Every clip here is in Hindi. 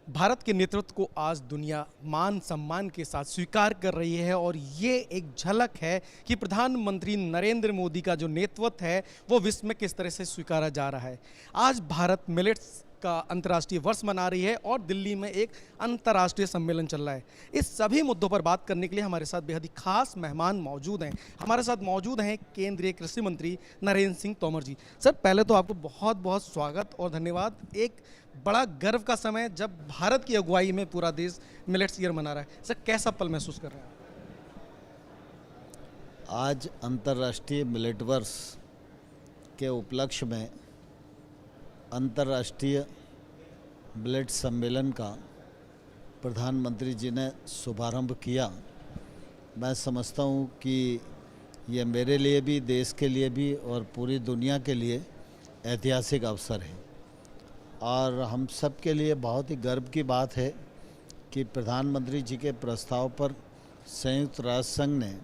भारत के नेतृत्व को आज दुनिया मान सम्मान के साथ स्वीकार कर रही है और ये एक झलक है कि प्रधानमंत्री नरेंद्र मोदी का जो नेतृत्व है वो विश्व में किस तरह से स्वीकारा जा रहा है। आज भारत मिलेट्स का अंतर्राष्ट्रीय वर्ष मना रही है और दिल्ली में एक अंतर्राष्ट्रीय सम्मेलन चल रहा है। इस सभी मुद्दों पर बात करने के लिए हमारे साथ बेहद ही खास मेहमान मौजूद हैं। हमारे साथ मौजूद हैं केंद्रीय कृषि मंत्री नरेंद्र सिंह तोमर जी। सर, पहले तो आपको बहुत बहुत स्वागत और धन्यवाद। एक बड़ा गर्व का समय जब भारत की अगुवाई में पूरा देश मिलेट्स ईयर मना रहा है। सर, कैसा पल महसूस कर रहे हैं? आज अंतर्राष्ट्रीय मिलेट वर्ष के उपलक्ष्य में अंतर्राष्ट्रीय मिलेट सम्मेलन का प्रधानमंत्री जी ने शुभारंभ किया। मैं समझता हूँ कि ये मेरे लिए भी, देश के लिए भी और पूरी दुनिया के लिए ऐतिहासिक अवसर है और हम सब के लिए बहुत ही गर्व की बात है कि प्रधानमंत्री जी के प्रस्ताव पर संयुक्त राष्ट्र संघ ने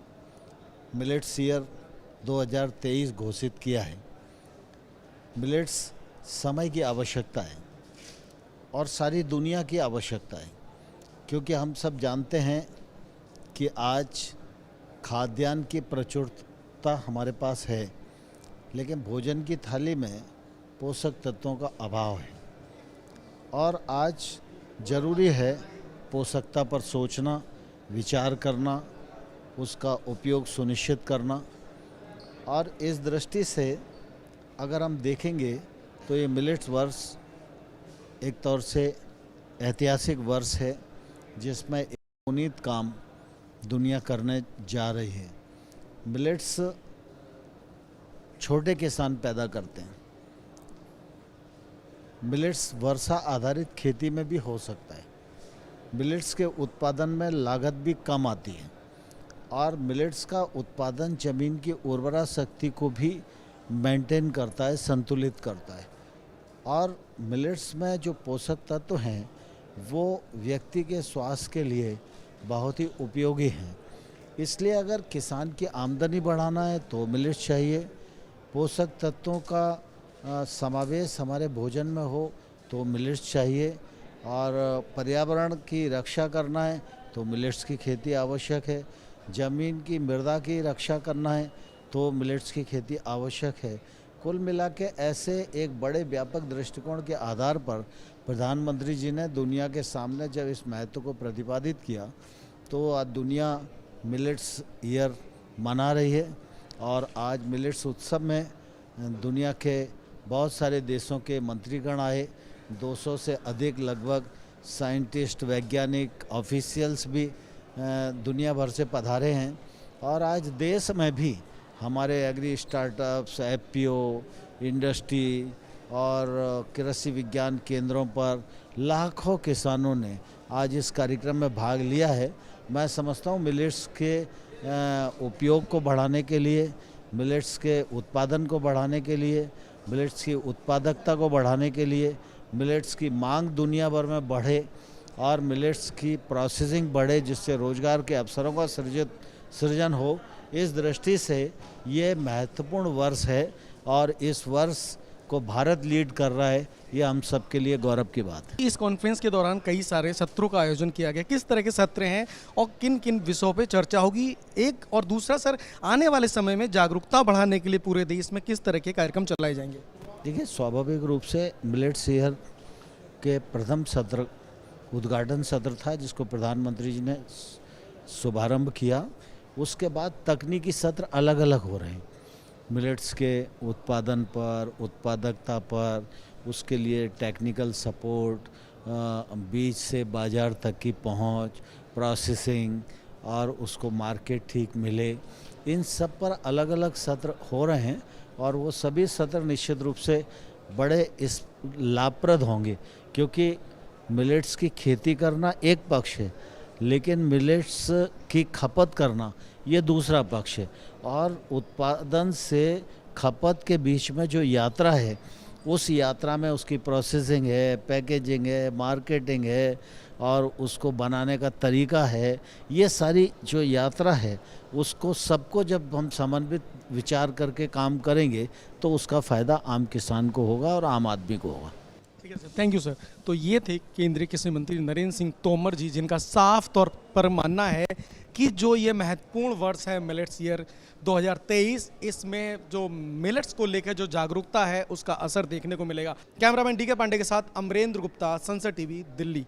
मिलेट्स ईयर 2023 घोषित किया है। मिलेट्स समय की आवश्यकता है और सारी दुनिया की आवश्यकता है, क्योंकि हम सब जानते हैं कि आज खाद्यान्न की प्रचुरता हमारे पास है, लेकिन भोजन की थाली में पोषक तत्वों का अभाव है और आज ज़रूरी है पोषकता पर सोचना, विचार करना, उसका उपयोग सुनिश्चित करना। और इस दृष्टि से अगर हम देखेंगे तो ये मिलेट्स वर्ष एक तौर से ऐतिहासिक वर्ष है, जिसमें एक पुनीत काम दुनिया करने जा रही है। मिलेट्स छोटे किसान पैदा करते हैं। मिलेट्स वर्षा आधारित खेती में भी हो सकता है। मिलेट्स के उत्पादन में लागत भी कम आती है और मिलेट्स का उत्पादन ज़मीन की उर्वरा शक्ति को भी मेंटेन करता है, संतुलित करता है। और मिलेट्स में जो पोषक तत्व हैं वो व्यक्ति के स्वास्थ्य के लिए बहुत ही उपयोगी हैं। इसलिए अगर किसान की आमदनी बढ़ाना है तो मिलेट्स चाहिए। पोषक तत्वों का समावेश हमारे भोजन में हो तो मिलेट्स चाहिए। और पर्यावरण की रक्षा करना है तो मिलेट्स की खेती आवश्यक है। ज़मीन की मृदा की रक्षा करना है तो मिलेट्स की खेती आवश्यक है। कुल मिला के ऐसे एक बड़े व्यापक दृष्टिकोण के आधार पर प्रधानमंत्री जी ने दुनिया के सामने जब इस महत्व को प्रतिपादित किया तो आज दुनिया मिलेट्स ईयर मना रही है। और आज मिलेट्स उत्सव में दुनिया के बहुत सारे देशों के मंत्रीगण आए। 200 से अधिक लगभग साइंटिस्ट, वैज्ञानिक, ऑफिशियल्स भी दुनिया भर से पधारे हैं। और आज देश में भी हमारे एग्री स्टार्टअप्स, एफपीओ, इंडस्ट्री और कृषि विज्ञान केंद्रों पर लाखों किसानों ने आज इस कार्यक्रम में भाग लिया है। मैं समझता हूँ मिलेट्स के उपयोग को बढ़ाने के लिए, मिलेट्स के उत्पादन को बढ़ाने के लिए, मिलेट्स की उत्पादकता को बढ़ाने के लिए, मिलेट्स की मांग दुनिया भर में बढ़े और मिलेट्स की प्रोसेसिंग बढ़े, जिससे रोजगार के अवसरों का सृजन हो। इस दृष्टि से ये महत्वपूर्ण वर्ष है और इस वर्ष को भारत लीड कर रहा है। ये हम सब के लिए गौरव की बात है। इस कॉन्फ्रेंस के दौरान कई सारे सत्रों का आयोजन किया गया। किस तरह के सत्र हैं और किन किन विषयों पे चर्चा होगी? एक और दूसरा, सर, आने वाले समय में जागरूकता बढ़ाने के लिए पूरे देश में किस तरह के कार्यक्रम चलाए जाएंगे? देखिए, स्वाभाविक रूप से मिलेट्स ईयर के प्रथम सत्र उद्घाटन सत्र था, जिसको प्रधानमंत्री जी ने शुभारंभ किया। उसके बाद तकनीकी सत्र अलग अलग हो रहे हैं मिलेट्स के उत्पादन पर, उत्पादकता पर, उसके लिए टेक्निकल सपोर्ट, बीज से बाज़ार तक की पहुंच, प्रोसेसिंग और उसको मार्केट ठीक मिले, इन सब पर अलग अलग सत्र हो रहे हैं। और वो सभी सत्र निश्चित रूप से बड़े इस लाभप्रद होंगे, क्योंकि मिलेट्स की खेती करना एक पक्ष है, लेकिन मिलेट्स की खपत करना ये दूसरा पक्ष है। और उत्पादन से खपत के बीच में जो यात्रा है, उस यात्रा में उसकी प्रोसेसिंग है, पैकेजिंग है, मार्केटिंग है और उसको बनाने का तरीका है। ये सारी जो यात्रा है उसको सबको जब हम समन्वित विचार करके काम करेंगे तो उसका फ़ायदा आम किसान को होगा और आम आदमी को होगा। ठीक है सर, थैंक यू सर। तो ये थे केंद्रीय कृषि मंत्री नरेंद्र सिंह तोमर जी, जिनका साफ तौर पर मानना है कि जो ये महत्वपूर्ण वर्ष है मिलेट्स ईयर 2023, इसमें जो मिलेट्स को लेकर जो जागरूकता है उसका असर देखने को मिलेगा। कैमरामैन डी के पांडे के साथ अमरेंद्र गुप्ता, संसद टीवी, दिल्ली।